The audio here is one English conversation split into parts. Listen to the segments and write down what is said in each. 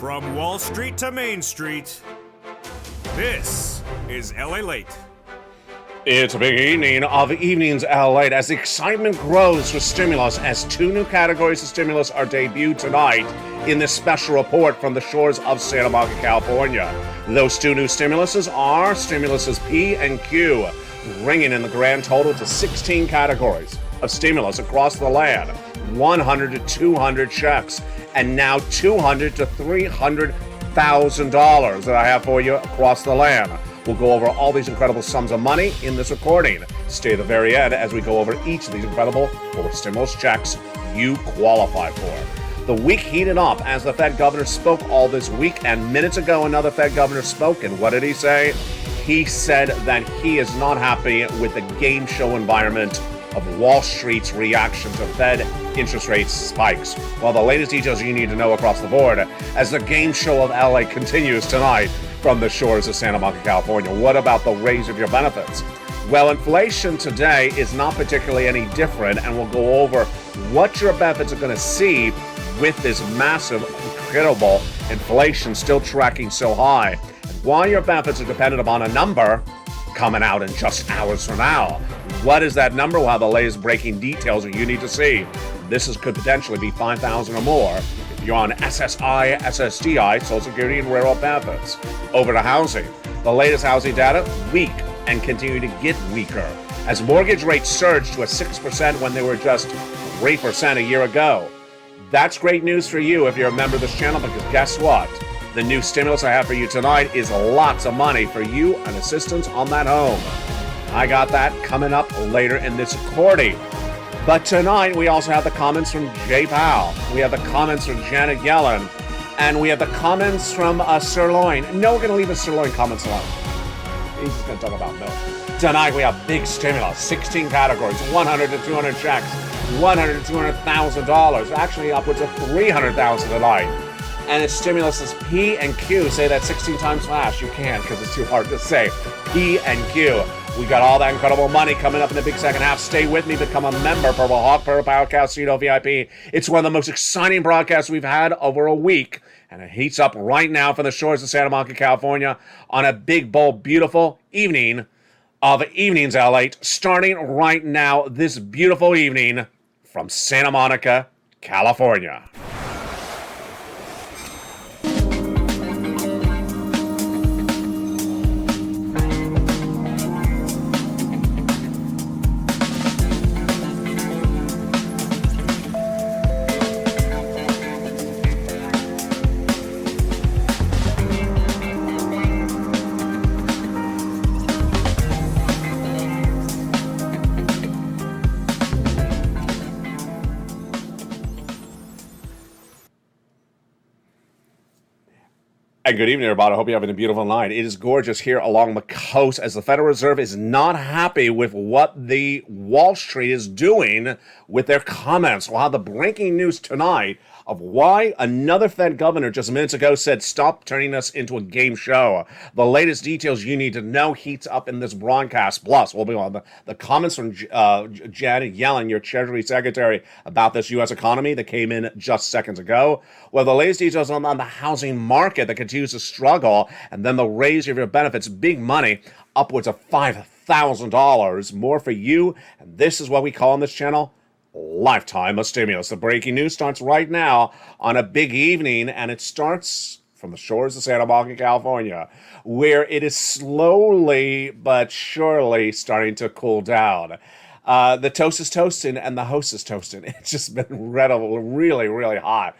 From Wall Street to Main Street, this is LALATE. It's a big evening of Evenings LALATE as the excitement grows for stimulus as two new categories of stimulus are debuted tonight in this special report from the shores of Santa Monica, California. Those two new stimuluses are stimuluses P and Q, bringing in the grand total to 16 categories of stimulus across the land, 100 to 200 checks, and now $200 to $300,000 that I have for you across the land. We'll go over all these incredible sums of money in this recording. Stay at the very end as we go over each of these incredible four stimulus checks you qualify for. The week heated up as the Fed governor spoke all this week, and minutes ago another Fed governor spoke, and what did he say? He said that he is not happy with the game show environment of Wall Street's reaction to Fed interest rate spikes. Well, the latest details you need to know across the board as the game show of LA continues tonight from the shores of Santa Monica, California. What about the raise of your benefits? Well, inflation today is not particularly any different, and we'll go over what your benefits are going to see with this massive, incredible inflation still tracking so high, and why your benefits are dependent upon a number coming out in just hours from now. What is that number? We'll have the latest breaking details that you need to see. Could potentially be $5,000 or more if you're on SSI, SSDI, Social Security, and Railroad benefits. Over to housing. The latest housing data, weak and continue to get weaker as mortgage rates surged to a 6% when they were just 3% a year ago. That's great news for you if you're a member of this channel, because guess what? The new stimulus I have for you tonight is lots of money for you and assistance on that home. I got that coming up later in this recording. But tonight we also have the comments from Jay Powell. We have the comments from Janet Yellen. And we have the comments from Sirloin. No, we're going to leave the Sirloin comments alone. He's just going to talk about milk. Tonight we have big stimulus, 16 categories, 100 to 200 checks, $100 to $200,000, actually upwards of $300,000 tonight. And its stimulus is P and Q. Say that 16 times fast. You can't because it's too hard to say. P and Q. We got all that incredible money coming up in the big second half. Stay with me. Become a member. Purple Hawk, Purple Power Casino VIP. It's one of the most exciting broadcasts we've had over a week. And it heats up right now from the shores of Santa Monica, California on a big, bold, beautiful evening of Evenings LALATE. Starting right now, this beautiful evening from Santa Monica, California. And good evening, everybody. I hope you're having a beautiful night. It is gorgeous here along the coast as the Federal Reserve is not happy with what the Wall Street is doing with their comments. We'll have the breaking news tonight of why another Fed governor just minutes ago said, stop turning us into a game show. The latest details you need to know heats up in this broadcast. Plus, we'll be on the comments from Janet Yellen, your Treasury Secretary, about this U.S. economy that came in just seconds ago. Well, the latest details on the housing market that continues to struggle, and then the raise of your benefits, big money, upwards of $5,000 more for you. And this is what we call on this channel lifetime of stimulus. The breaking news starts right now on a big evening, and it starts from the shores of Santa Monica, California, where it is slowly but surely starting to cool down. The toast is toasting and the host is toasting. It's just been really, really hot.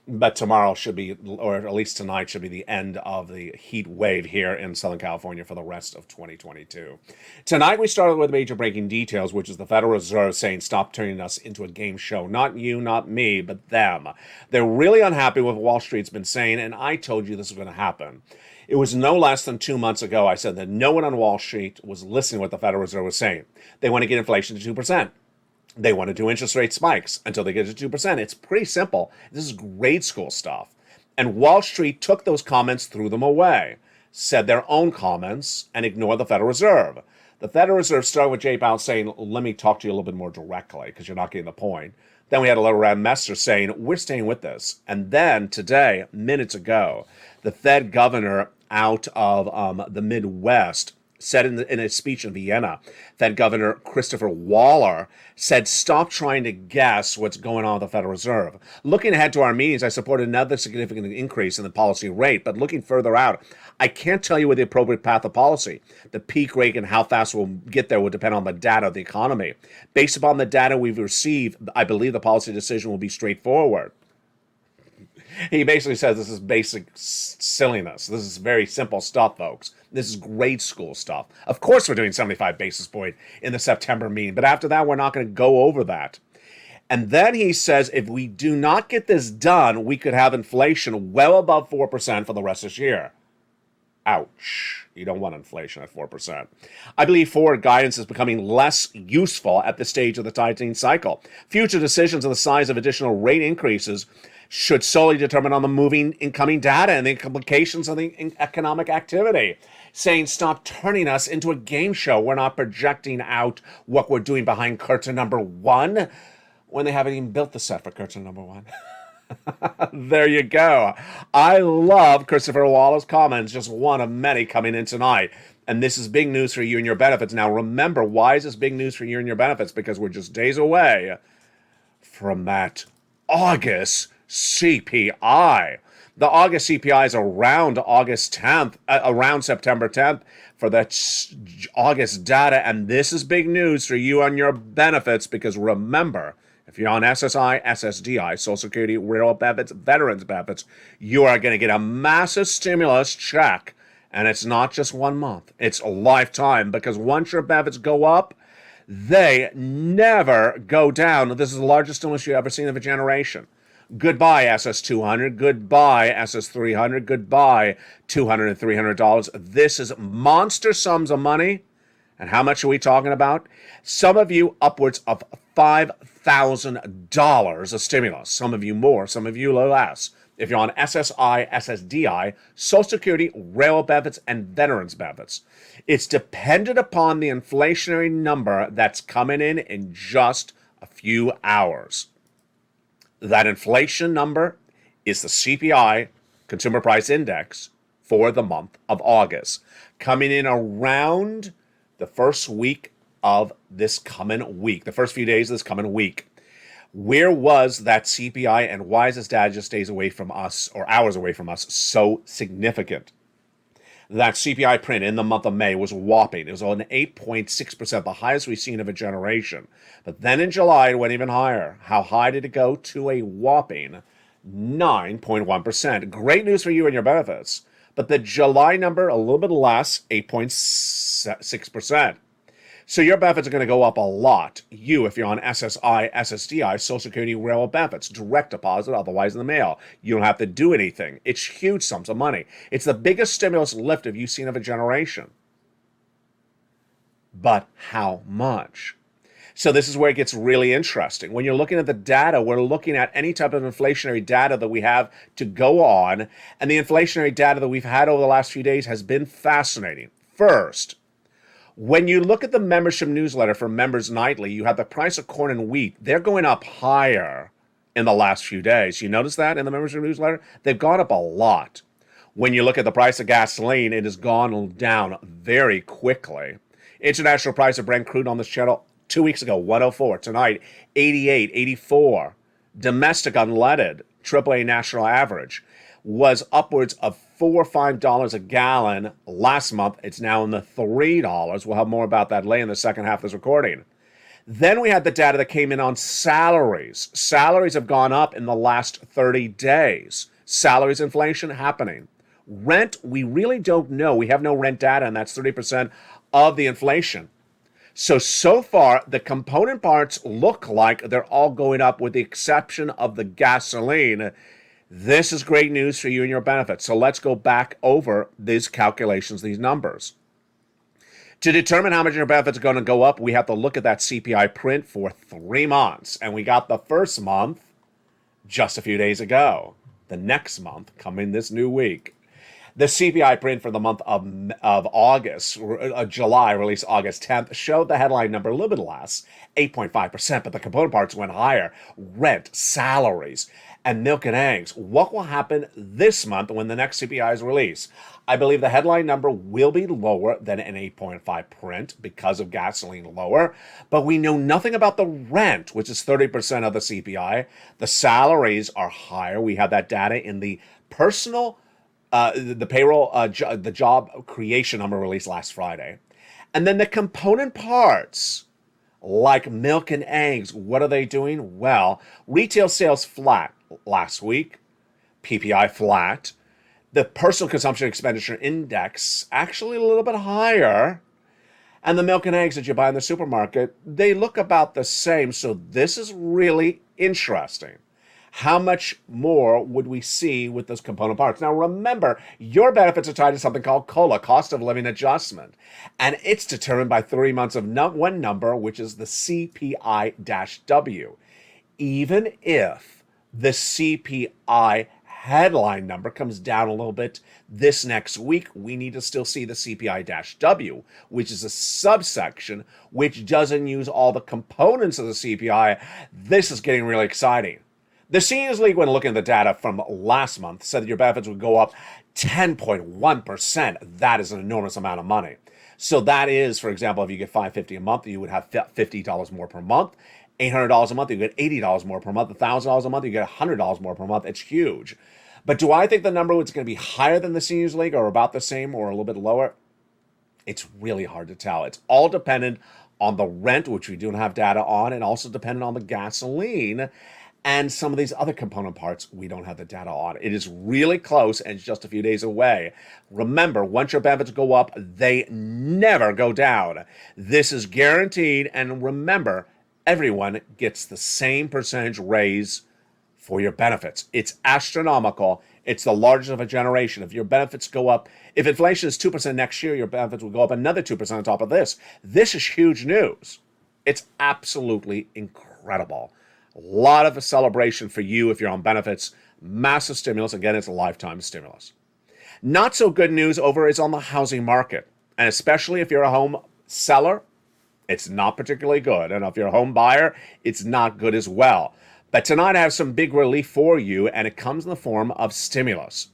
But tomorrow should be, or at least tonight, should be the end of the heat wave here in Southern California for the rest of 2022. Tonight, we started with major breaking details, which is the Federal Reserve saying, stop turning us into a game show. Not you, not me, but them. They're really unhappy with what Wall Street's been saying, and I told you this was going to happen. It was no less than 2 months ago I said that no one on Wall Street was listening to what the Federal Reserve was saying. They want to get inflation to 2%. They want to do interest rate spikes until they get to 2%. It's pretty simple. This is grade school stuff. And Wall Street took those comments, threw them away, said their own comments, and ignored the Federal Reserve. The Federal Reserve started with Jay Powell saying, let me talk to you a little bit more directly because you're not getting the point. Then we had a letter around Messer saying, we're staying with this. And then today, minutes ago, the Fed governor out of the Midwest said in a speech in Vienna, Fed Governor Christopher Waller said, stop trying to guess what's going on with the Federal Reserve. Looking ahead to our meetings, I support another significant increase in the policy rate, but looking further out, I can't tell you what the appropriate path of policy. The peak rate and how fast we'll get there will depend on the data of the economy. Based upon the data we've received, I believe the policy decision will be straightforward. He basically says this is basic silliness. This is very simple stuff, folks. This is grade school stuff. Of course we're doing 75 basis point in the September meeting, but after that, we're not going to go over that. And then he says if we do not get this done, we could have inflation well above 4% for the rest of this year. Ouch. You don't want inflation at 4%. I believe forward guidance is becoming less useful at this stage of the tightening cycle. Future decisions on the size of additional rate increases should solely determine on the moving incoming data and the implications of the economic activity. Saying stop turning us into a game show. We're not projecting out what we're doing behind curtain number one when they haven't even built the set for curtain number one. There you go. I love Christopher Waller's comments, just one of many coming in tonight. And this is big news for you and your benefits. Now remember, why is this big news for you and your benefits? Because we're just days away from that August CPI. The August CPI is around August 10th, around September 10th for the August data. And this is big news for you and your benefits because remember, if you're on SSI, SSDI, Social Security, Railroad benefits, Veterans benefits, you are going to get a massive stimulus check. And it's not just 1 month. It's a lifetime because once your benefits go up, they never go down. This is the largest stimulus you've ever seen of a generation. Goodbye, SS200. Goodbye, SS300. Goodbye, $200 and $300. This is monster sums of money. And how much are we talking about? Some of you upwards of $5,000 of stimulus. Some of you more, some of you less. If you're on SSI, SSDI, Social Security, Railroad benefits, and Veterans benefits. It's dependent upon the inflationary number that's coming in just a few hours. That inflation number is the CPI, Consumer Price Index, for the month of August, coming in around the first week of this coming week, the first few days of this coming week. Where was that CPI and why is this data just days away from us or hours away from us so significant? That CPI print in the month of May was whopping. It was on 8.6%, the highest we've seen of a generation. But then in July, it went even higher. How high did it go? To a whopping 9.1%. Great news for you and your benefits. But the July number, a little bit less, 8.6%. So your benefits are going to go up a lot. You, if you're on SSI, SSDI, Social Security, Railroad benefits, direct deposit, otherwise in the mail. You don't have to do anything. It's huge sums of money. It's the biggest stimulus lift you've seen of a generation. But how much? So this is where it gets really interesting. When you're looking at the data, we're looking at any type of inflationary data that we have to go on. And the inflationary data that we've had over the last few days has been fascinating. First, when you look at the membership newsletter for Members Nightly, you have the price of corn and wheat. They're going up higher in the last few days. You notice that in the membership newsletter? They've gone up a lot. When you look at the price of gasoline, it has gone down very quickly. International price of Brent crude on this channel 2 weeks ago, 104. Tonight, 88, 84. Domestic unleaded, AAA national average, was upwards of $4 or $5 a gallon last month. It's now in the $3. We'll have more about that later in the second half of this recording. Then we had the data that came in on salaries. Salaries have gone up in the last 30 days. Salaries inflation happening. Rent, we really don't know. We have no rent data, and that's 30% of the inflation. So far, the component parts look like they're all going up with the exception of the gasoline. This is great news for you and your benefits. So let's go back over these calculations, these numbers. To determine how much your benefits are going to go up, we have to look at that CPI print for 3 months. And we got the first month just a few days ago. The next month coming this new week. The CPI print for the month of August, July, released August 10th, showed the headline number a little bit less, 8.5%, but the component parts went higher. Rent, salaries, and milk and eggs. What will happen this month when the next CPI is released? I believe the headline number will be lower than an 8.5 print because of gasoline lower, but we know nothing about the rent, which is 30% of the CPI. The salaries are higher. We have that data in the personal the payroll, the job creation number released last Friday. And then the component parts, like milk and eggs, what are they doing? Well, retail sales flat last week, PPI flat. The personal consumption expenditure index actually a little bit higher. And the milk and eggs that you buy in the supermarket, they look about the same. So this is really interesting. How much more would we see with those component parts? Now, remember, your benefits are tied to something called COLA, cost of living adjustment. And it's determined by 3 months of one number, which is the CPI-W. Even if the CPI headline number comes down a little bit this next week, we need to still see the CPI-W, which is a subsection which doesn't use all the components of the CPI. This is getting really exciting. The Seniors League, when looking at the data from last month, said that your benefits would go up 10.1%. That is an enormous amount of money. So that is, for example, if you get $550 a month, you would have $50 more per month. $800 a month, you get $80 more per month. $1,000 a month, you get $100 more per month. It's huge. But do I think the number is going to be higher than the Seniors League or about the same or a little bit lower? It's really hard to tell. It's all dependent on the rent, which we don't have data on, and also dependent on the gasoline and some of these other component parts we don't have the data on. It is really close and it's just a few days away. Remember, once your benefits go up, they never go down. This is guaranteed, and remember, everyone gets the same percentage raise for your benefits. It's astronomical. It's the largest of a generation. If your benefits go up, if inflation is 2% next year, your benefits will go up another 2% on top of this. This is huge news. It's absolutely incredible. A lot of a celebration for you if you're on benefits. Massive stimulus. Again, it's a lifetime stimulus. Not so good news over is on the housing market. And especially if you're a home seller, it's not particularly good. And if you're a home buyer, it's not good as well. But tonight I have some big relief for you, and it comes in the form of stimulus.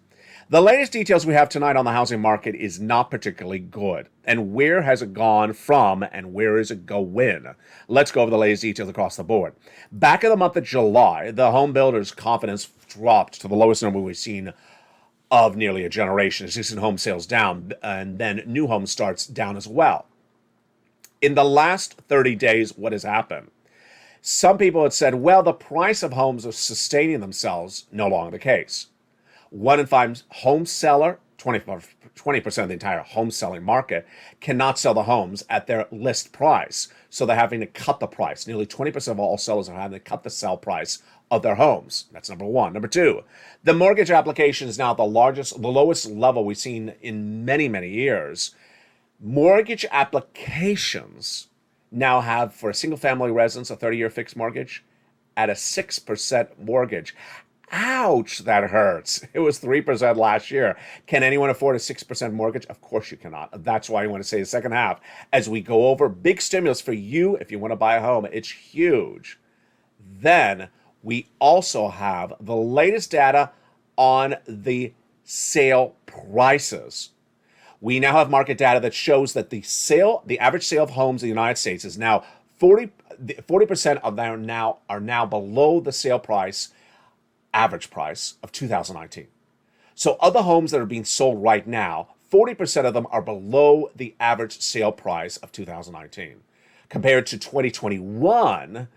The latest details we have tonight on the housing market is not particularly good. And where has it gone from and where is it going? Let's go over the latest details across the board. Back in the month of July, the home builders' confidence dropped to the lowest number we've seen of nearly a generation. Existing home sales down, and then new home starts down as well. In the last 30 days, what has happened? Some people had said, well, the price of homes are sustaining themselves. No longer the case. 1 in 5 home seller, 20% of the entire home selling market, cannot sell the homes at their list price. So they're having to cut the price. Nearly 20% of all sellers are having to cut the sell price of their homes. That's number one. Number two, the mortgage application is now the lowest level we've seen in many, many years. Mortgage applications now have, for a single family residence, a 30-year fixed mortgage at a 6% mortgage. Ouch, that hurts. It was 3% last year. Can anyone afford a 6% mortgage? Of course you cannot. That's why I want to say the second half, as we go over big stimulus for you if you want to buy a home. It's huge. Then we also have the latest data on the sale prices. We now have market data that shows that the average sale of homes in the United States is now 40% of them are now below the sale price, average price of 2019. So of the homes that are being sold right now, 40% of them are below the average sale price of 2019. Compared to 2021,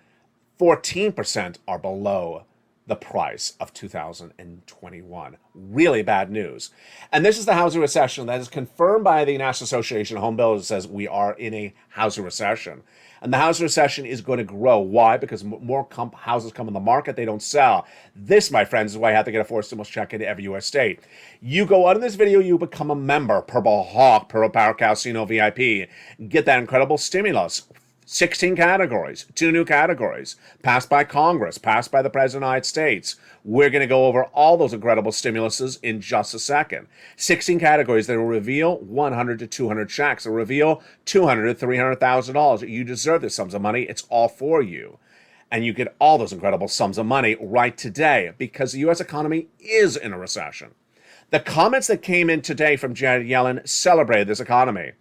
14% are below the price of 2021. Really bad news. And this is the housing recession that is confirmed by the National Association of Home Builders. It says we are in a housing recession. And the housing recession is going to grow. Why? Because more houses come on the market, they don't sell. This, my friends, is why you have to get a forced stimulus check into every U.S. state. You go on in this video, you become a member, Purple Hawk, Purple Power Casino VIP, get that incredible stimulus. 16 categories, 2 new categories, passed by Congress, passed by the President of the United States. We're going to go over all those incredible stimuluses in just a second. 16 categories that will reveal 100 to 200 checks. They'll reveal $200 to $300,000. You deserve this sums of money. It's all for you. And you get all those incredible sums of money right today because the U.S. economy is in a recession. The comments that came in today from Janet Yellen celebrated this economy.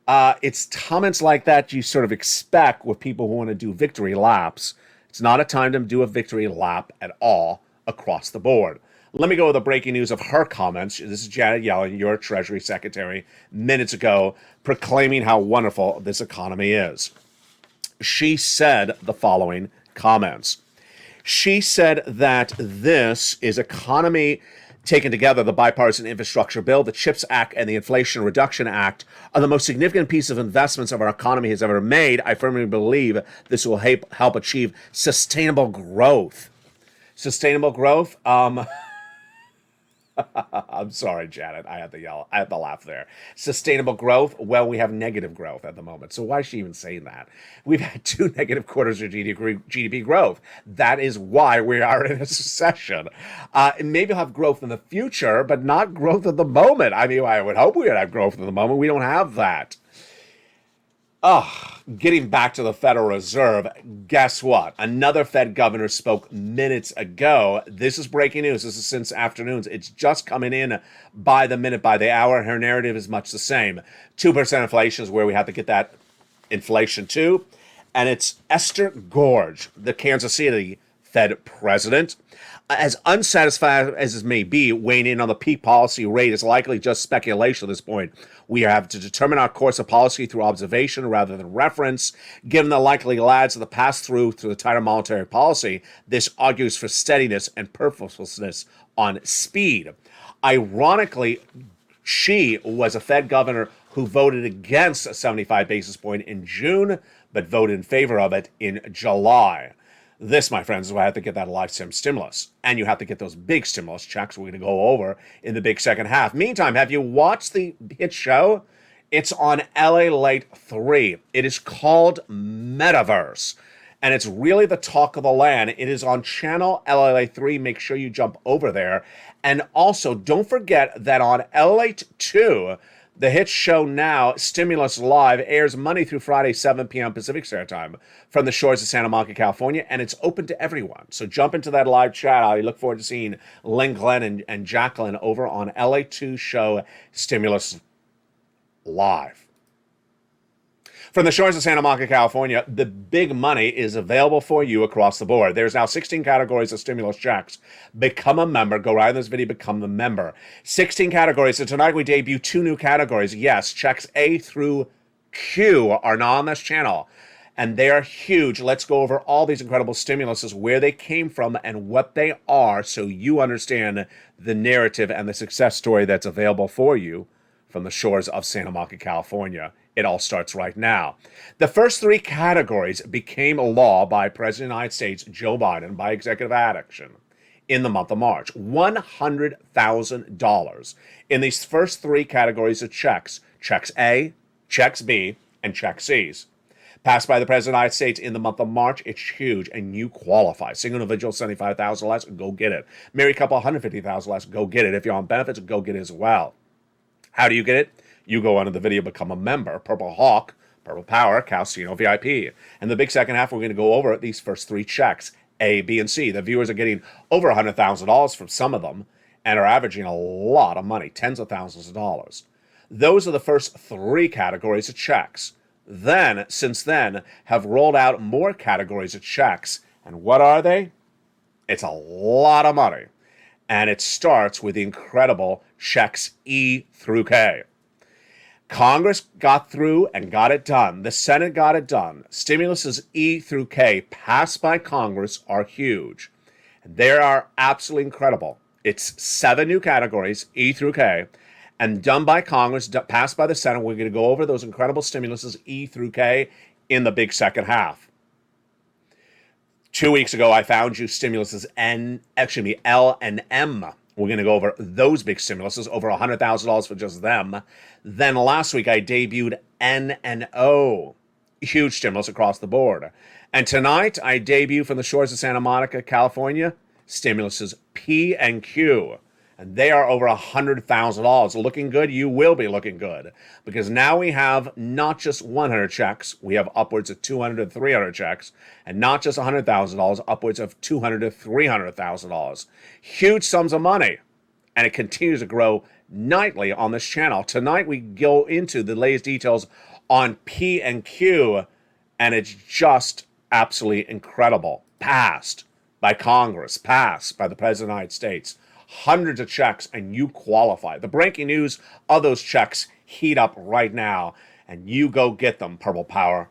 It's comments like that you sort of expect with people who want to do victory laps. It's not a time to do a victory lap at all across the board. Let me go with the breaking news of her comments. This is Janet Yellen, your Treasury Secretary, minutes ago, proclaiming how wonderful this economy is. She said the following comments. She said that this is economy taken together, the bipartisan infrastructure bill, the CHIPS Act, and the Inflation Reduction Act are the most significant piece of investments of our economy has ever made. I firmly believe this will help achieve sustainable growth. Sustainable growth? I'm sorry, Janet. I had to yell. I had to laugh there. Sustainable growth? Well, we have negative growth at the moment. So why is she even saying that? We've had 2 negative quarters of GDP growth. That is why we are in a recession. Maybe we'll have growth in the future, but not growth at the moment. I mean, I would hope we would have growth at the moment. We don't have that. Getting back to the Federal Reserve, guess what? Another Fed governor spoke minutes ago. This is breaking news. This is since afternoons. It's just coming in by the minute, by the hour. Her narrative is much the same. 2% inflation is where we have to get that inflation to. And it's Esther Gorge, the Kansas City Fed president. As unsatisfied as it may be, weighing in on the peak policy rate is likely just speculation at this point. We have to determine our course of policy through observation rather than reference. Given the likely lags of the pass-through to the tighter monetary policy, this argues for steadiness and purposefulness on speed. Ironically, she was a Fed governor who voted against a 75 basis point in June, but voted in favor of it in July. This, my friends, is why I have to get that lifetime stimulus. And you have to get those big stimulus checks we're going to go over in the big second half. Meantime, have you watched the hit show? It's on LALATE 3. It is called Metaverse. And it's really the talk of the land. It is on channel LALATE 3. Make sure you jump over there. And also, don't forget that on LALATE 2, the hit show now, Stimulus Live, airs Monday through Friday, 7 p.m. Pacific Standard Time from the shores of Santa Monica, California, and it's open to everyone. So jump into that live chat. I look forward to seeing Lynn, Glenn, and Jacqueline over on LA2 show Stimulus Live. From the shores of Santa Monica, California, the big money is available for you across the board. There's now 16 categories of stimulus checks. Become a member. Go right in this video, become the member. 16 categories. So tonight we debut 2 new categories. Yes, checks A through Q are now on this channel. And they are huge. Let's go over all these incredible stimuluses, where they came from and what they are, so you understand the narrative and the success story that's available for you from the shores of Santa Monica, California. It all starts right now. The first 3 categories became law by President of the United States, Joe Biden, by executive action in the month of March. $100,000 in these first 3 categories of checks. Checks A, checks B, and check C's. Passed by the President of the United States in the month of March. It's huge, and you qualify. Single individual, $75,000 less, go get it. Married couple, $150,000 less, go get it. If you're on benefits, go get it as well. How do you get it? You go under the video, become a member. Purple Hawk, Purple Power, Calcino VIP. And the big second half, we're going to go over these first 3 checks, A, B, and C. The viewers are getting over $100,000 from some of them and are averaging a lot of money, tens of thousands of dollars. Those are the first 3 categories of checks. Then, since then, have rolled out more categories of checks. And what are they? It's a lot of money. And it starts with the incredible checks E through K. Congress got through and got it done. The Senate got it done. Stimuluses E through K passed by Congress are huge. They are absolutely incredible. It's 7 new categories, E through K, and done by Congress, passed by the Senate. We're going to go over those incredible stimuluses E through K in the big second half. 2 weeks ago, I found you stimuluses L and M. We're going to go over those big stimuluses, over $100,000 for just them. Then last week, I debuted N and O. Huge stimulus across the board. And tonight, I debut from the shores of Santa Monica, California, stimuluses P and Q. And they are over $100,000. Looking good? You will be looking good. Because now we have not just 100 checks, we have upwards of 200 to 300 checks. And not just $100,000, upwards of $200 to $300,000. Huge sums of money. And it continues to grow nightly on this channel. Tonight we go into the latest details on P and Q, and it's just absolutely incredible. Passed by Congress, passed by the President of the United States. Hundreds of checks, and you qualify. The breaking news of those checks heat up right now, and you go get them, Purple Power.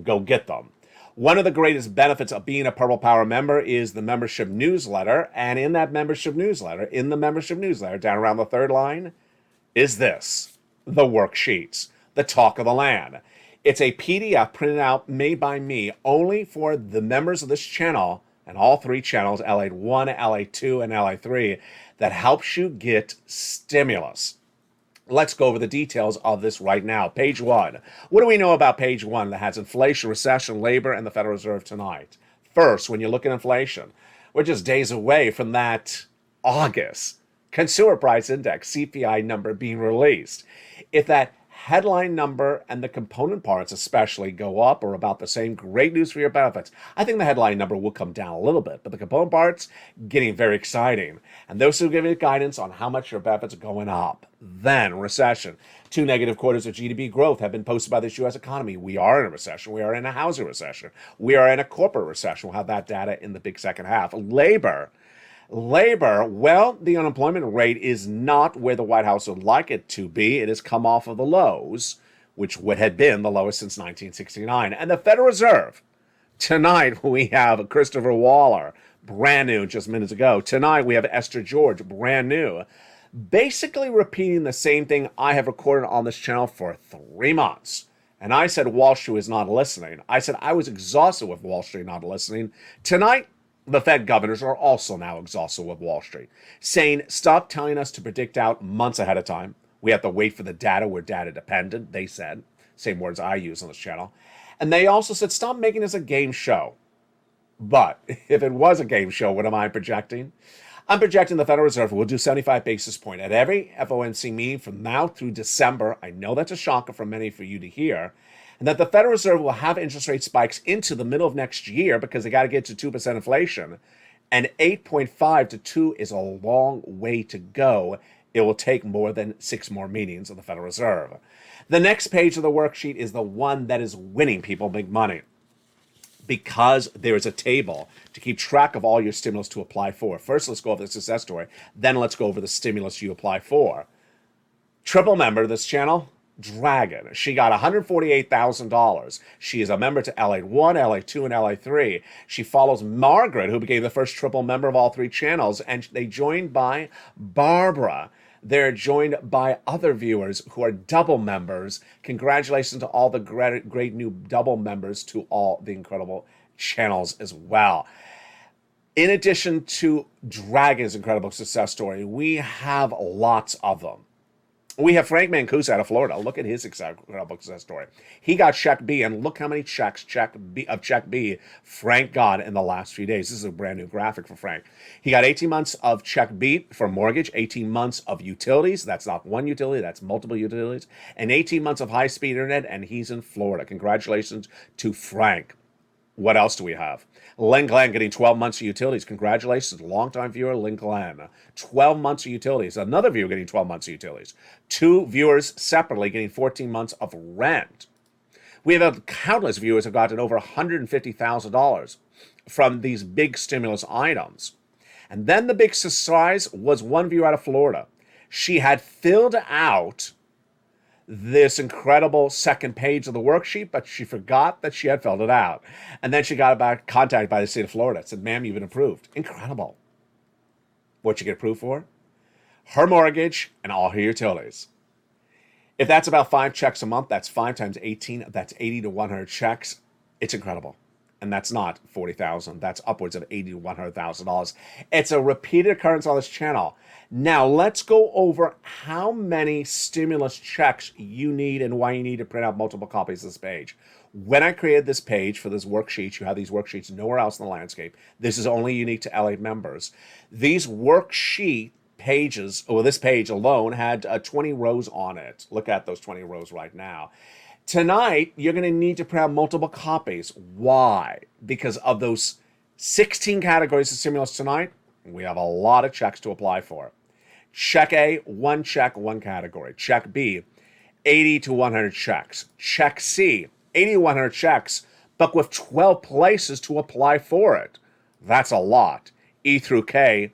Go get them. One of the greatest benefits of being a Purple Power member is the membership newsletter, and in the membership newsletter, down around the third line, is this, the worksheets, the talk of the land. It's a PDF printed out, made by me, only for the members of this channel, and all three channels, LATE 1, LATE 2, and LATE 3, that helps you get stimulus. Let's go over the details of this right now. Page 1. What do we know about page 1 that has inflation, recession, labor, and the Federal Reserve tonight? First, when you look at inflation, we're just days away from that August Consumer Price Index, CPI number being released. If that headline number and the component parts especially go up or about the same, great news for your benefits. I think the headline number will come down a little bit, but the component parts getting very exciting. And those who give you guidance on how much your benefits are going up. Then recession. 2 negative quarters of GDP growth have been posted by this U.S. economy. We are in a recession. We are in a housing recession. We are in a corporate recession. We'll have that data in the big second half. Labor, well, the unemployment rate is not where the White House would like it to be. It has come off of the lows, which had been the lowest since 1969. And the Federal Reserve, tonight we have Christopher Waller, brand new just minutes ago. Tonight we have Esther George, brand new, basically repeating the same thing I have recorded on this channel for 3 months. And I said Wall Street is not listening. I said I was exhausted with Wall Street not listening. Tonight, the Fed governors are also now exhausted with Wall Street, saying, stop telling us to predict out months ahead of time. We have to wait for the data. We're data dependent, they said. Same words I use on this channel. And they also said, stop making this a game show. But if it was a game show, what am I projecting? I'm projecting the Federal Reserve will do 75 basis points at every FOMC meeting from now through December. I know that's a shocker for many for you to hear. And that the Federal Reserve will have interest rate spikes into the middle of next year because they got to get to 2% inflation. And 8.5 to 2 is a long way to go. It will take more than 6 more meetings of the Federal Reserve. The next page of the worksheet is the one that is winning people big money, because there is a table to keep track of all your stimulus to apply for. First, let's go over the success story. Then let's go over the stimulus you apply for. Triple member of this channel, Dragon. She got $148,000. She is a member to LATE 1, LATE 2, and LATE 3. She follows Margaret, who became the first triple member of all 3 channels, and they joined by Barbara. They're joined by other viewers who are double members. Congratulations to all the great new double members to all the incredible channels as well. In addition to Dragon's incredible success story, we have lots of them. We have Frank Mancuso out of Florida. Look at his incredible success story. He got check B, and look how many checks check B Frank got in the last few days. This is a brand new graphic for Frank. He got 18 months of check B for mortgage, 18 months of utilities. That's not one utility, that's multiple utilities, and 18 months of high-speed internet, and he's in Florida. Congratulations to Frank. What else do we have? Lynn Glenn getting 12 months of utilities. Congratulations, longtime viewer Lynn Glenn. 12 months of utilities. Another viewer getting 12 months of utilities. 2 viewers separately getting 14 months of rent. We have had countless viewers who have gotten over $150,000 from these big stimulus items. And then the big surprise was one viewer out of Florida. She had filled out this incredible second page of the worksheet, but she forgot that she had filled it out. And then she got contacted by the state of Florida. Said, ma'am, you've been approved. Incredible. What'd you get approved for? Her mortgage and all her utilities. If that's about 5 checks a month, that's 5 times 18. That's 80 to 100 checks. It's incredible. And that's not $40,000. That's upwards of $80 to $100,000. It's a repeated occurrence on this channel. Now, let's go over how many stimulus checks you need and why you need to print out multiple copies of this page. When I created this page for this worksheet, you have these worksheets nowhere else in the landscape. This is only unique to LA members. These worksheet pages, or this page alone, had 20 rows on it. Look at those 20 rows right now. Tonight, you're going to need to print out multiple copies. Why? Because of those 16 categories of stimulus tonight, we have a lot of checks to apply for. Check A, one check, one category. Check B, 80 to 100 checks. Check C, 80 to 100 checks, but with 12 places to apply for it. That's a lot. E through K,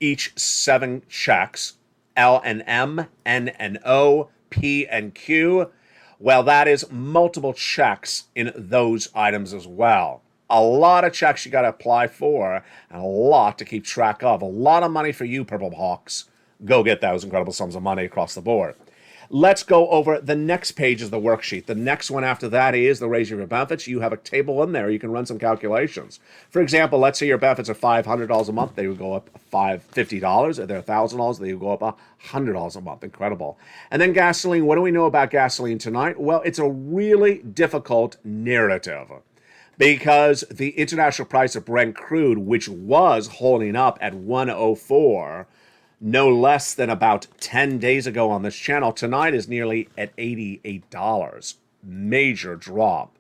each 7 checks. L and M, N and O, P and Q. Well, that is multiple checks in those items as well. A lot of checks you got to apply for, and a lot to keep track of. A lot of money for you, Purple Hawks. Go get those incredible sums of money across the board. Let's go over the next page of the worksheet. The next one after that is the raise your benefits. You have a table in there. You can run some calculations. For example, let's say your benefits are $500 a month. They would go up $50. If they're $1,000, they would go up $100 a month. Incredible. And then gasoline. What do we know about gasoline tonight? Well, it's a really difficult narrative because the international price of Brent crude, which was holding up at 104, no less than about 10 days ago on this channel, tonight is nearly at $88. Major drop.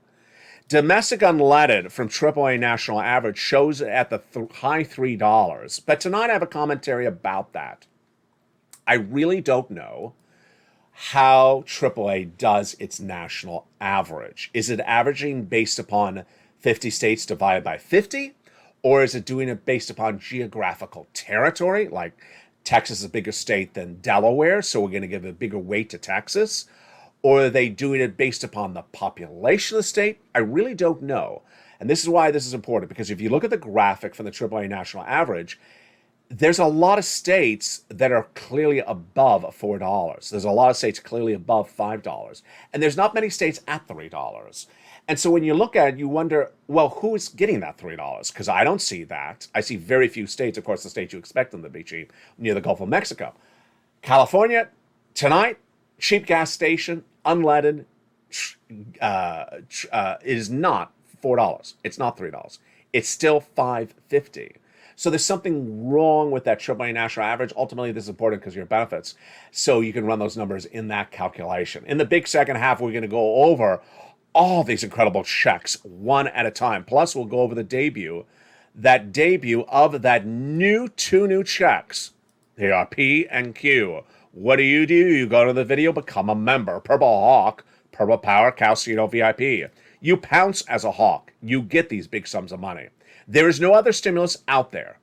Domestic unleaded from AAA national average shows at the high $3. But tonight I have a commentary about that. I really don't know how AAA does its national average. Is it averaging based upon 50 states divided by 50? Or is it doing it based upon geographical territory, like Texas is a bigger state than Delaware, so we're going to give a bigger weight to Texas? Or are they doing it based upon the population of the state? I really don't know. And this is why this is important, because if you look at the graphic from the AAA national average, there's a lot of states that are clearly above $4. There's a lot of states clearly above $5. And there's not many states at $3. And so when you look at it, you wonder, well, who is getting that $3? Because I don't see that. I see very few states, of course, the states you expect them to be cheap, near the Gulf of Mexico. California, tonight, cheap gas station, unleaded, is not $4. It's not $3. It's still $5.50. So there's something wrong with that AAA national average. Ultimately, this is important because of your benefits. So you can run those numbers in that calculation. In the big second half, we're going to go over all these incredible checks one at a time. Plus, we'll go over the debut of that two new checks. They are P and Q. What do? You go to the video, become a member. Purple Hawk, Purple Power, Calcino VIP. You pounce as a hawk. You get these big sums of money. There is no other stimulus out there.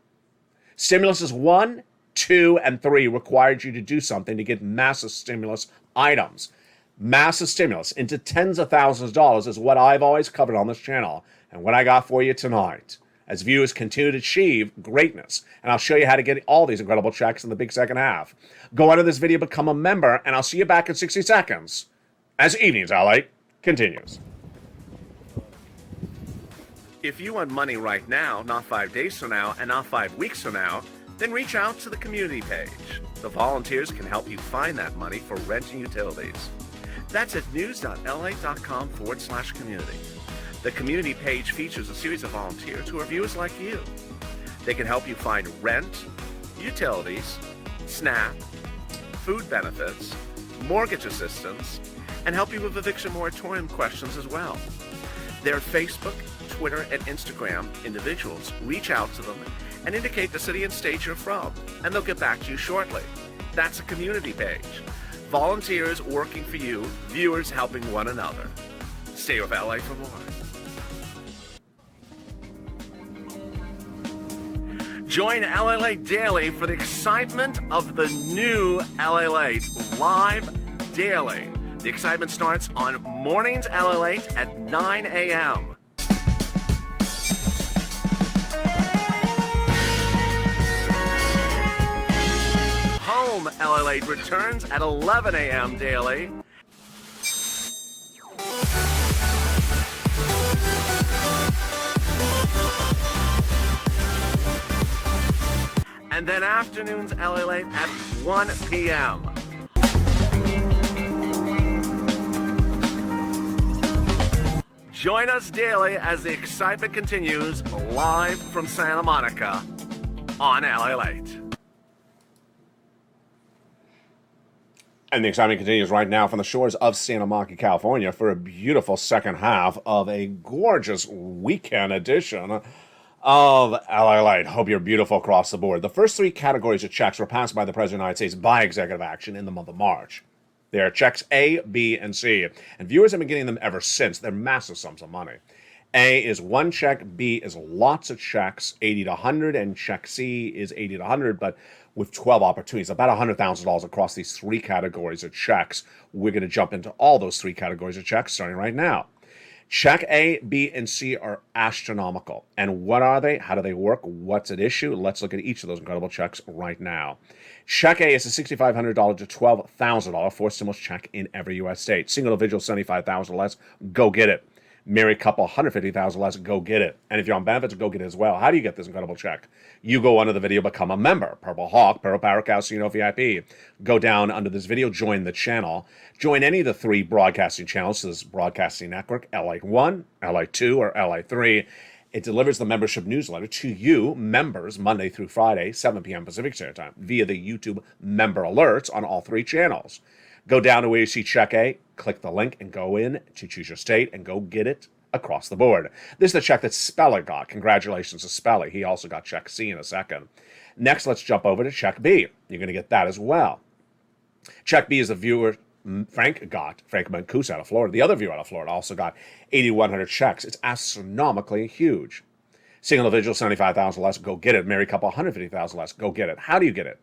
Stimuluses 1, 2, and 3 required you to do something to get massive stimulus items. Massive stimulus into tens of thousands of dollars is what I've always covered on this channel, and what I got for you tonight, as viewers continue to achieve greatness. And I'll show you how to get all these incredible checks in the big second half. Go under this video, become a member, and I'll see you back in 60 seconds as Evenings LA continues. If you want money right now, not 5 days from now, and not 5 weeks from now, then reach out to the community page. The volunteers can help you find that money for rent and utilities. That's at news.la.com/community. The community page features a series of volunteers who are viewers like you. They can help you find rent, utilities, SNAP, food benefits, mortgage assistance, and help you with eviction moratorium questions as well. Their Facebook, Twitter, and Instagram individuals reach out to them and indicate the city and state you're from, and they'll get back to you shortly. That's a community page. Volunteers working for you, viewers helping one another. Stay with LA for more. Join LALATE Daily for the excitement of the new LALATE live daily. The excitement starts on mornings LALATE at 9 a.m. Home LALATE returns at 11 a.m. daily. And then afternoons LALATE at 1 p.m. Join us daily as the excitement continues live from Santa Monica on LALATE. And the excitement continues right now from the shores of Santa Monica, California, for a beautiful second half of a gorgeous weekend edition of LALATE. Hope you're beautiful across the board. The first three categories of checks were passed by the President of the United States by executive action in the month of March. They are checks A, B, and C. And viewers have been getting them ever since. They're massive sums of money. A is one check, B is lots of checks, 80 to 100, and check C is 80 to 100, but with 12 opportunities, about $100,000 across these three categories of checks. We're going to jump into all those three categories of checks starting right now. Check A, B, and C are astronomical. And what are they? How do they work? What's at issue? Let's look at each of those incredible checks right now. Check A is a $6,500 to $12,000 forced stimulus check in every U.S. state. Single individual, $75,000 or less, go get it. Married couple, $150,000 less, go get it. And if you're on benefits, go get it as well. How do you get this incredible check? You go under the video, become a member. Purple Hawk, Purple Power Cow, VIP. Go down under this video, join the channel. Join any of the three broadcasting channels to this broadcasting network, LALATE 1, LALATE 2, or LALATE 3. It delivers the membership newsletter to you, members, Monday through Friday, 7 p.m. Pacific Standard Time, via the YouTube member alerts on all three channels. Go down to where you see Check A, click the link, and go in to choose your state and go get it across the board. This is the check that Speller got. Congratulations to Speller. He also got Check C in a second. Next, let's jump over to Check B. You're going to get that as well. Check B is the viewer Frank Mancuso out of Florida. The other viewer out of Florida also got 8,100 checks. It's astronomically huge. Single individual, $75,000 less, go get it. Married couple, $150,000 less, go get it. How do you get it?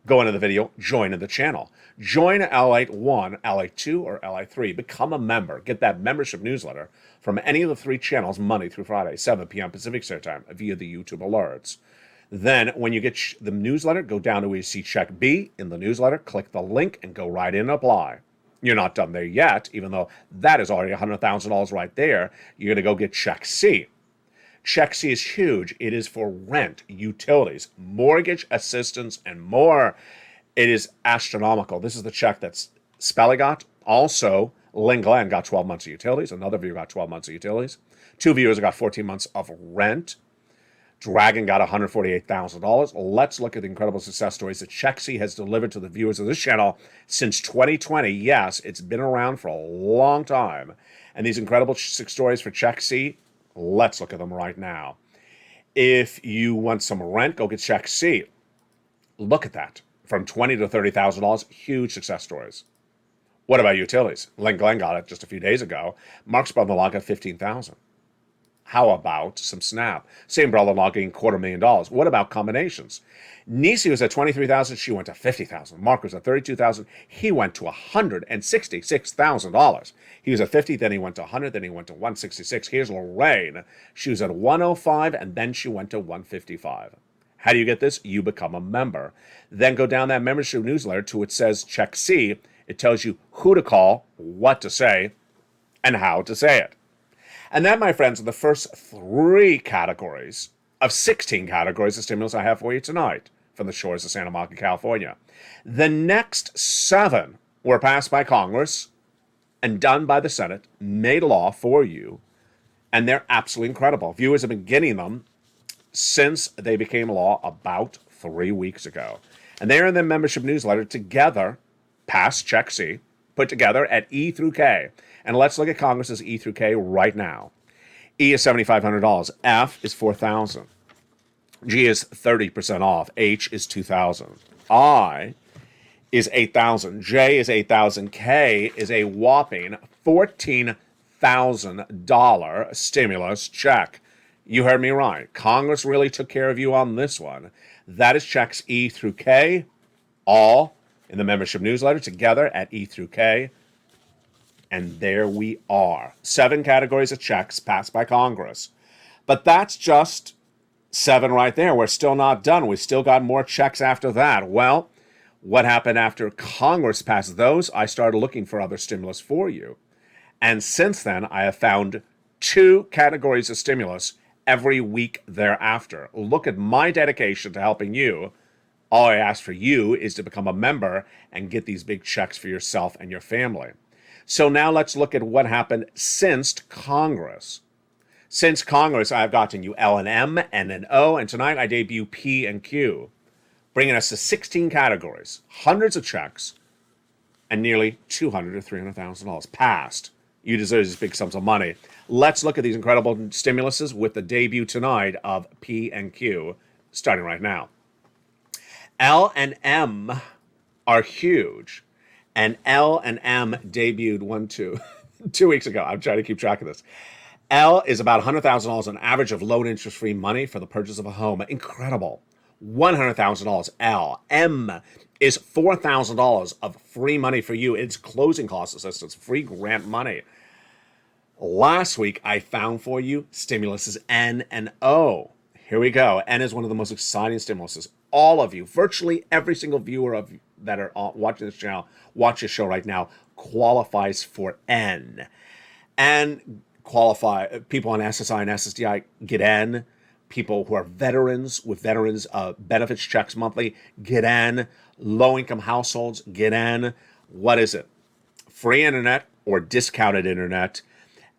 Go into the video, join in the channel. Join LALATE 1, LALATE 2, or LALATE 3. Become a member. Get that membership newsletter from any of the three channels Monday through Friday, 7 p.m. Pacific Standard Time, via the YouTube alerts. Then, when you get the newsletter, go down to where you see Check B in the newsletter, click the link, and go right in and apply. You're not done there yet, even though that is already $100,000 right there. You're going to go get Check C. Check C is huge. It is for rent, utilities, mortgage assistance, and more. It is astronomical. This is the check that Spelly got. Also, Lynn Glenn got 12 months of utilities. Another viewer got 12 months of utilities. Two viewers got 14 months of rent. Dragon got $148,000. Let's look at the incredible success stories that Check C has delivered to the viewers of this channel since 2020. Yes, it's been around for a long time. And these incredible stories for Check C, let's look at them right now. If you want some rent, go get Check C. Look at that. From $20,000 to $30,000, huge success stories. What about utilities? Len Glenn got it just a few days ago. Mark's brother-in-law got $15,000. How about some SNAP? Same brother-in-law getting $250,000. What about combinations? Nisi was at $23,000. She went to $50,000. Mark was at $32,000. He went to $166,000. He was at $50,000, then he went to $100,000, then he went to $166,000. Here's Lorraine. She was at $105,000, and then she went to $155,000. How do you get this? You become a member. Then go down that membership newsletter to it says Check C. It tells you who to call, what to say, and how to say it. And that, my friends, are the first three categories of 16 categories of stimulus I have for you tonight from the shores of Santa Monica, California. The next 7 were passed by Congress and done by the Senate, made law for you, and they're absolutely incredible. Viewers have been getting them since they became law about 3 weeks ago. And they're in the membership newsletter together, past Check C, put together at E through K. And let's look at Congress's E through K right now. E is $7,500. F is $4,000. G is 30% off. H is $2,000. I is $8,000. J is $8,000. K is a whopping $14,000 stimulus check. You heard me right. Congress really took care of you on this one. That is checks E through K, all in the membership newsletter together at E through K. And there we are. 7 categories of checks passed by Congress. But that's just 7 right there. We're still not done. We still got more checks after that. Well, what happened after Congress passed those? I started looking for other stimulus for you. And since then, I have found 2 categories of stimulus every week thereafter. Look at my dedication to helping you. All I ask for you is to become a member and get these big checks for yourself and your family. So now let's look at what happened since Congress. Since Congress, I've gotten you L and M, N and O, and tonight I debut P and Q, bringing us to 16 categories, hundreds of checks, and nearly $200,000 to $300,000 passed. You deserve these big sums of money. Let's look at these incredible stimuluses with the debut tonight of P and Q, starting right now. L and M are huge, and L and M debuted 2 weeks ago. I'm trying to keep track of this. L is about $100,000 on average of low interest-free money for the purchase of a home. Incredible. $100,000 L. M is $4,000 of free money for you. It's closing cost assistance, free grant money. Last week, I found for you stimuluses N and O. Here we go. N is one of the most exciting stimuluses. All of you, virtually every single viewer that are watching this channel, watch this show right now, qualifies for N. And qualify people on SSI and SSDI get N. People who are veterans with veterans benefits checks monthly get N. Low-income households get N. What is it? Free internet or discounted internet,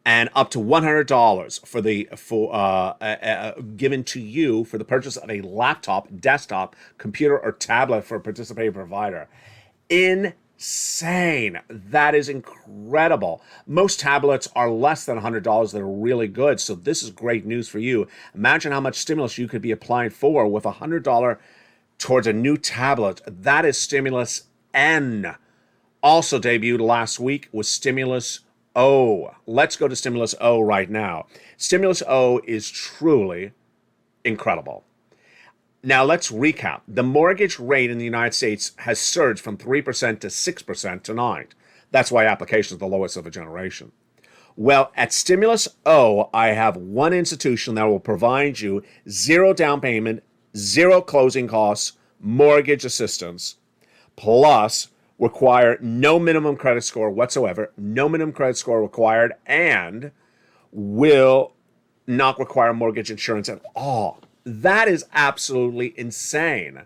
and up to $100 given to you for the purchase of a laptop, desktop, computer, or tablet for a participating provider. Insane. That is incredible. Most tablets are less than $100 that are really good, so this is great news for you. Imagine how much stimulus you could be applying for with $100 towards a new tablet. That is stimulus N. Also debuted last week was stimulus O. Let's go to stimulus O right now. Stimulus O is truly incredible. Now let's recap. The mortgage rate in the United States has surged from 3% to 6% tonight. That's why applications are the lowest of a generation. Well, at Stimulus O, I have one institution that will provide you zero down payment, zero closing costs, mortgage assistance, plus require no minimum credit score whatsoever, no minimum credit score required, and will not require mortgage insurance at all. That is absolutely insane.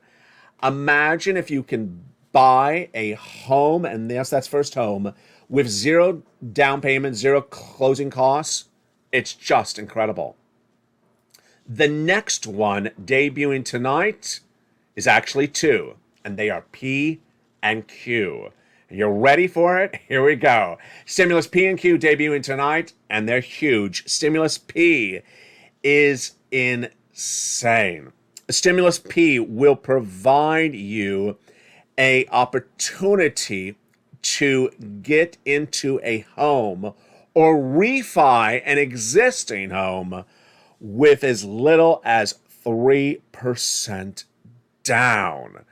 Imagine if you can buy a home, and yes, that's first home, with zero down payment, zero closing costs. It's just incredible. The next one debuting tonight is actually two, and they are P and Q. You're ready for it? Here we go. Stimulus P and Q debuting tonight, and they're huge. Stimulus P is insane. Stimulus P will provide you an opportunity to get into a home or refi an existing home with as little as 3% down.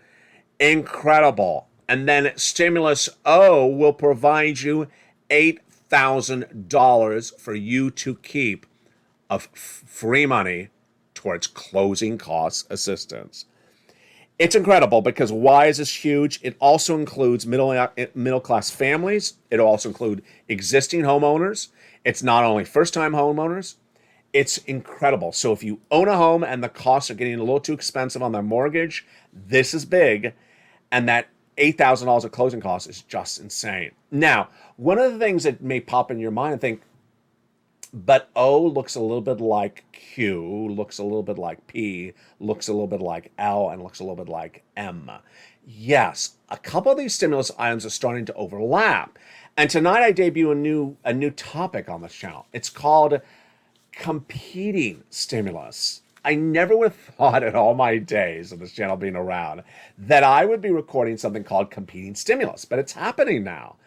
Incredible. And then Stimulus O will provide you $8,000 for you to keep of free money towards closing costs assistance. It's incredible because why is this huge? It also includes middle class families. It'll also include existing homeowners. It's not only first-time homeowners. It's incredible. So if you own a home and the costs are getting a little too expensive on their mortgage, this is big. And that $8,000 of closing costs is just insane. Now, one of the things that may pop in your mind and think, but O looks a little bit like Q, looks a little bit like P, looks a little bit like L, and looks a little bit like M. Yes, a couple of these stimulus items are starting to overlap. And tonight I debut a new topic on this channel. It's called competing stimulus. I never would have thought in all my days of this channel being around that I would be recording something called competing stimulus, but it's happening now.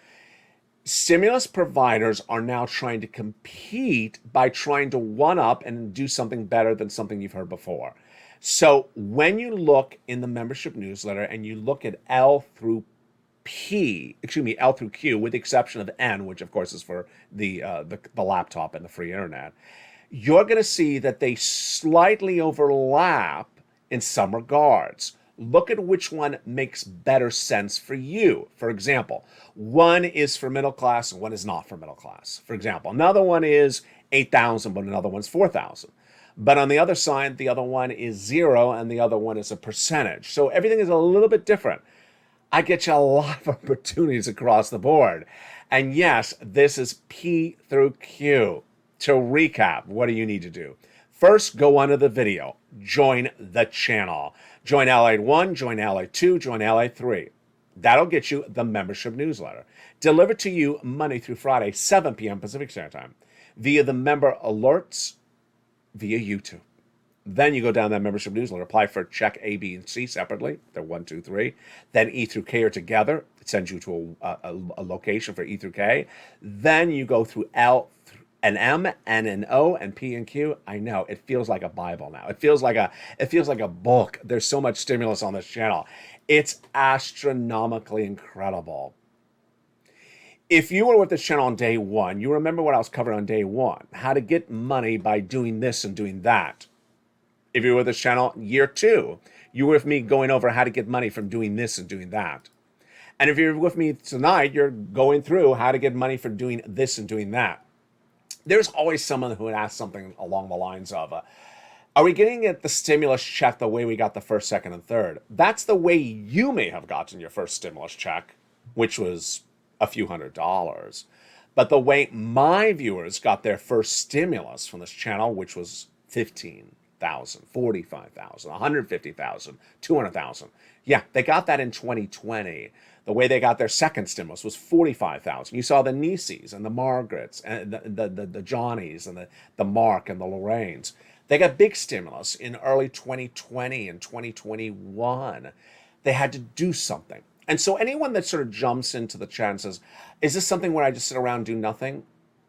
Stimulus providers are now trying to compete by trying to one-up and do something better than something you've heard before. So when you look in the membership newsletter and you look at L through Q, with the exception of N, which of course is for the laptop and the free internet, you're going to see that they slightly overlap in some regards. Look at which one makes better sense for you. For example, one is for middle class and one is not for middle class. For example, another one is $8,000, but another one's $4,000. But on the other side, the other one is 0 and the other one is a percentage. So everything is a little bit different. I get you a lot of opportunities across the board. And yes, this is P through Q. To recap, what do you need to do? First, go under the video. Join the channel. Join LA 1, join LA 2, join LA 3. That'll get you the membership newsletter. Delivered to you Monday through Friday, 7 p.m. Pacific Standard Time, via the member alerts, via YouTube. Then you go down that membership newsletter, apply for check A, B, and C separately. They're 1, 2, 3. Then E through K are together. It sends you to a location for E through K. Then you go through L and M, N and O, and P and Q. I know, it feels like a Bible now. It feels like a book. There's so much stimulus on this channel. It's astronomically incredible. If you were with this channel on day one, you remember what I was covering on day one. How to get money by doing this and doing that. If you were with this channel year 2, you were with me going over how to get money from doing this and doing that. And if you're with me tonight, you're going through how to get money from doing this and doing that. There's always someone who would ask something along the lines of, are we getting the stimulus check the way we got the first, second, and third? That's the way you may have gotten your first stimulus check, which was a few $100s. But the way my viewers got their first stimulus from this channel, which was 15. 45,000, 150,000, 200,000. Yeah, they got that in 2020. The way they got their second stimulus was 45,000. You saw the Nieces and the Margarets and the Johnnies and the Mark and the Lorraines. They got big stimulus in early 2020 and 2021. They had to do something. And so anyone that sort of jumps into the chat and says, is this something where I just sit around and do nothing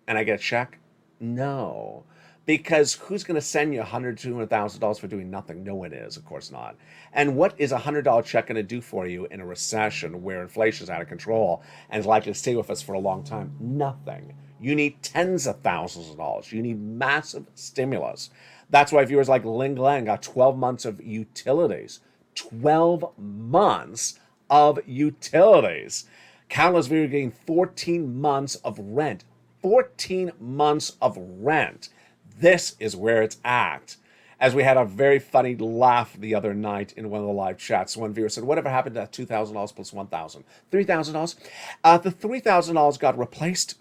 and I get a check? No. Because who's going to send you $100,000, $200,000 for doing nothing? No one is, of course not. And what is a $100 check going to do for you in a recession where inflation is out of control and is likely to stay with us for a long time? Nothing. You need tens of thousands of dollars. You need massive stimulus. That's why viewers like Ling Glenn got 12 months of utilities. 12 months of utilities. Countless viewers getting 14 months of rent. 14 months of rent. This is where it's at. As we had a very funny laugh the other night in one of the live chats, one viewer said, whatever happened to that $2,000 plus $1,000? $3,000? The $3,000 got replaced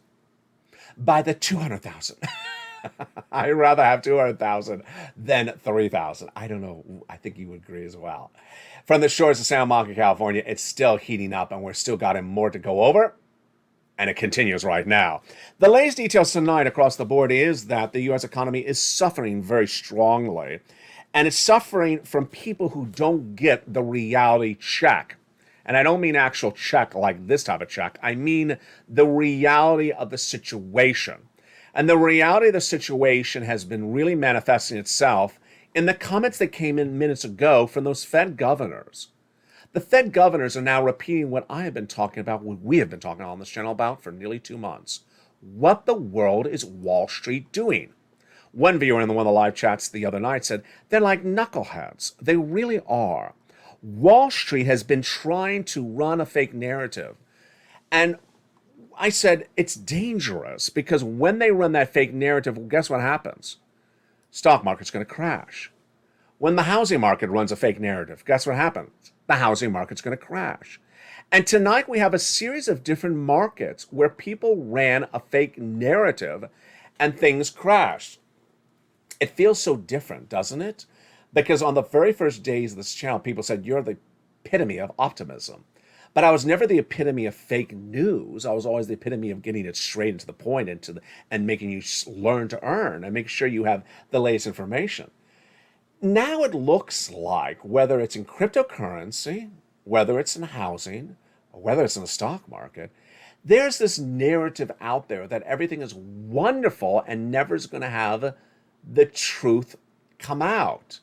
by the $200,000. I'd rather have $200,000 than $3,000. I don't know. I think you would agree as well. From the shores of Santa Monica, California, it's still heating up, and we're still got more to go over. And it continues right now. The latest details tonight across the board is that the U.S. economy is suffering very strongly. And it's suffering from people who don't get the reality check. And I don't mean actual check like this type of check. I mean the reality of the situation. And the reality of the situation has been really manifesting itself in the comments that came in minutes ago from those Fed governors. The Fed governors are now repeating what I have been talking about, what we have been talking on this channel about for nearly 2 months. What the world is Wall Street doing? One viewer in one of the live chats the other night said, they're like knuckleheads. They really are. Wall Street has been trying to run a fake narrative. And I said, it's dangerous because when they run that fake narrative, well, guess what happens? Stock market's going to crash. When the housing market runs a fake narrative, guess what happens? The housing market's going to crash. And tonight we have a series of different markets where people ran a fake narrative and things crashed. It feels so different, doesn't it? Because on the very first days of this channel, people said, you're the epitome of optimism. But I was never the epitome of fake news. I was always the epitome of getting it straight into the point and making you learn to earn and make sure you have the latest information. Now it looks like, whether it's in cryptocurrency, whether it's in housing, or whether it's in the stock market, there's this narrative out there that everything is wonderful and never is going to have the truth come out.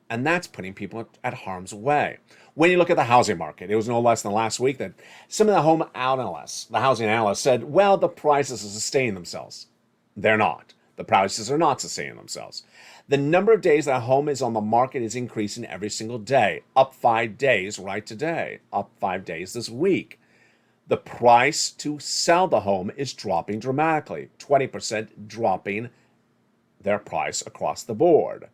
And that's putting people at harm's way. When you look at the housing market, it was no less than last week that some of the home analysts, the housing analysts said, well, the prices are sustaining themselves. They're not. The prices are not sustaining themselves. The number of days that a home is on the market is increasing every single day, up 5 days right today, up 5 days this week. The price to sell the home is dropping dramatically, 20% dropping their price across the board.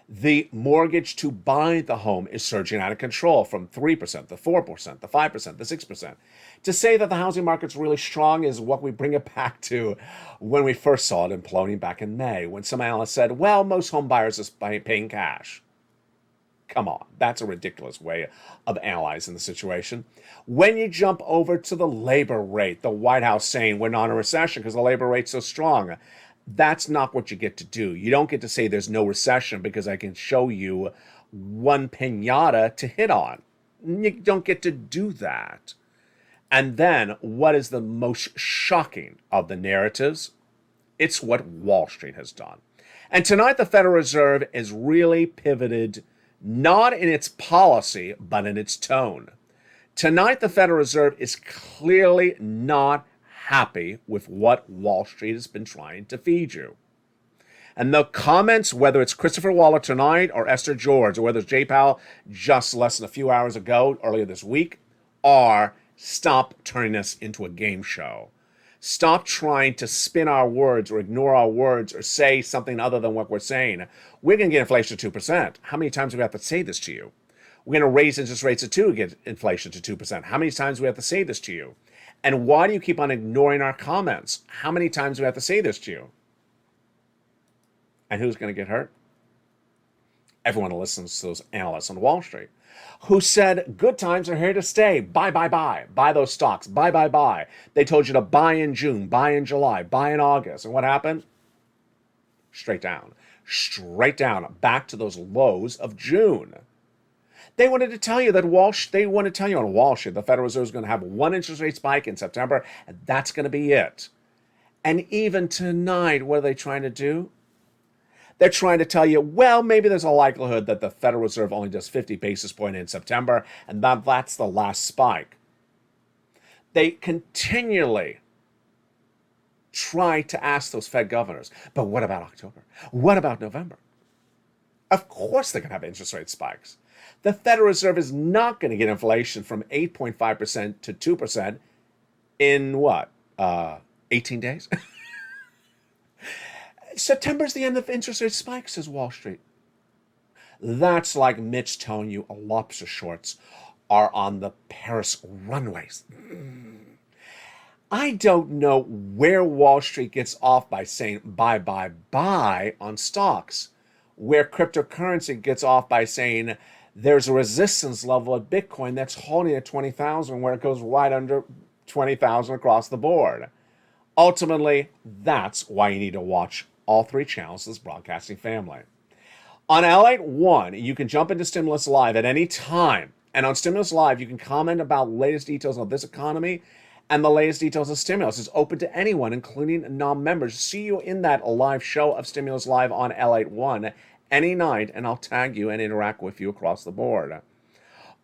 The mortgage to buy the home is surging out of control from 3% to 4%, to 5%, to 6%. To say that the housing market's really strong is what we bring it back to when we first saw it imploding back in May, when some analysts said, well, most home buyers are paying cash. Come on, that's a ridiculous way of analyzing the situation. When you jump over to the labor rate, the White House saying we're not in a recession because the labor rate's so strong, that's not what you get to do. You don't get to say there's no recession because I can show you one piñata to hit on. You don't get to do that. And then, what is the most shocking of the narratives? It's what Wall Street has done. And tonight, the Federal Reserve is really pivoted, not in its policy, but in its tone. Tonight, the Federal Reserve is clearly not happy with what Wall Street has been trying to feed you. And the comments, whether it's Christopher Waller tonight or Esther George, or whether it's Jay Powell just less than a few hours ago, earlier this week, are stop turning this into a game show. Stop trying to spin our words or ignore our words or say something other than what we're saying. We're going to get inflation to 2%. How many times do we have to say this to you? We're going to raise interest rates to 2% to get inflation to 2%. How many times do we have to say this to you? And why do you keep on ignoring our comments? How many times do we have to say this to you? And who's going to get hurt? Everyone who listens to those analysts on Wall Street who said good times are here to stay. Buy, buy, buy. Buy those stocks. Buy, buy, buy. They told you to buy in June, buy in July, buy in August. And what happened? Straight down. Straight down. Back to those lows of June. They wanted to tell you that on Wall Street, the Federal Reserve is going to have one interest rate spike in September, and that's going to be it. And even tonight, what are they trying to do? They're trying to tell you, well, maybe there's a likelihood that the Federal Reserve only does 50 basis points in September, and that's the last spike. They continually try to ask those Fed governors, but what about October? What about November? Of course they're going to have interest rate spikes. The Federal Reserve is not going to get inflation from 8.5% to 2% in what? 18 days? September's the end of interest rate spikes, says Wall Street. That's like Mitch telling you lobster shorts are on the Paris runways. I don't know where Wall Street gets off by saying buy, buy, buy on stocks, where cryptocurrency gets off by saying there's a resistance level at Bitcoin that's holding at 20,000, where it goes right under 20,000 across the board. Ultimately, that's why you need to watch all three channels of this broadcasting family. On LALATE 1, you can jump into Stimulus Live at any time. And on Stimulus Live, you can comment about latest details of this economy and the latest details of stimulus. It's open to anyone, including non-members. See you in that live show of Stimulus Live on LALATE 1 any night, and I'll tag you and interact with you across the board.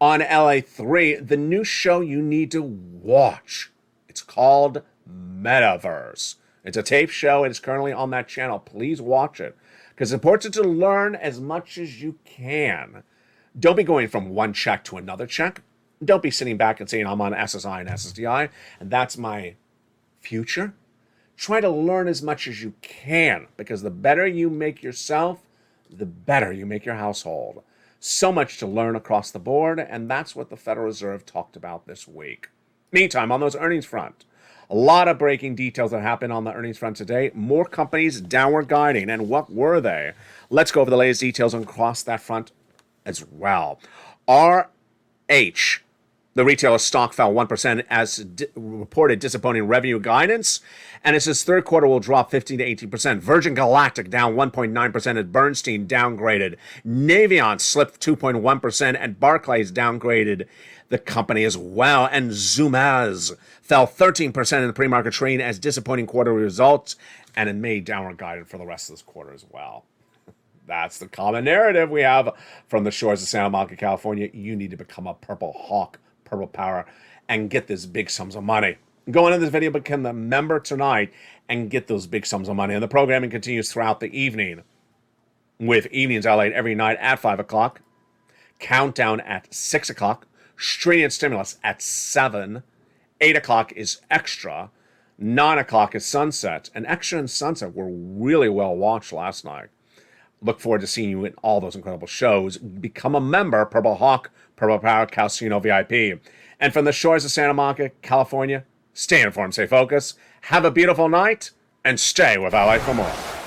On LALATE 3, the new show you need to watch. It's called Metaverse. It's a tape show. It is currently on that channel. Please watch it, because it's important to learn as much as you can. Don't be going from one check to another check. Don't be sitting back and saying, I'm on SSI and SSDI, and that's my future. Try to learn as much as you can, because the better you make yourself, the better you make your household. So much to learn across the board, and that's what the Federal Reserve talked about this week. Meantime, on those earnings front, a lot of breaking details that happened on the earnings front today. More companies downward guiding, and what were they? Let's go over the latest details across that front as well. RH, the retailer stock, fell 1% as reported disappointing revenue guidance, and it says third quarter will drop 15 to 18%. Virgin Galactic down 1.9% as Bernstein downgraded. Navion slipped 2.1%, and Barclays downgraded the company as well. And Zoomaz fell 13% in the pre-market trading as disappointing quarterly results, and in May downward guided for the rest of this quarter as well. That's the common narrative we have from the shores of Santa Monica, California. You need to become a Purple Hawk, Purple Power, and get this big sums of money. Go into this video, become a member tonight, and get those big sums of money. And the programming continues throughout the evening, with Evenings LALATE every night at 5 o'clock, Countdown at 6 o'clock, Street and Stimulus at 7, 8 o'clock is Extra, 9 o'clock is Sunset. And Extra and Sunset were really well watched last night. Look forward to seeing you in all those incredible shows. Become a member, Purple Hawk, Purple Power, Casino VIP. And from the shores of Santa Monica, California, stay informed, stay focused, have a beautiful night, and stay with LA for more.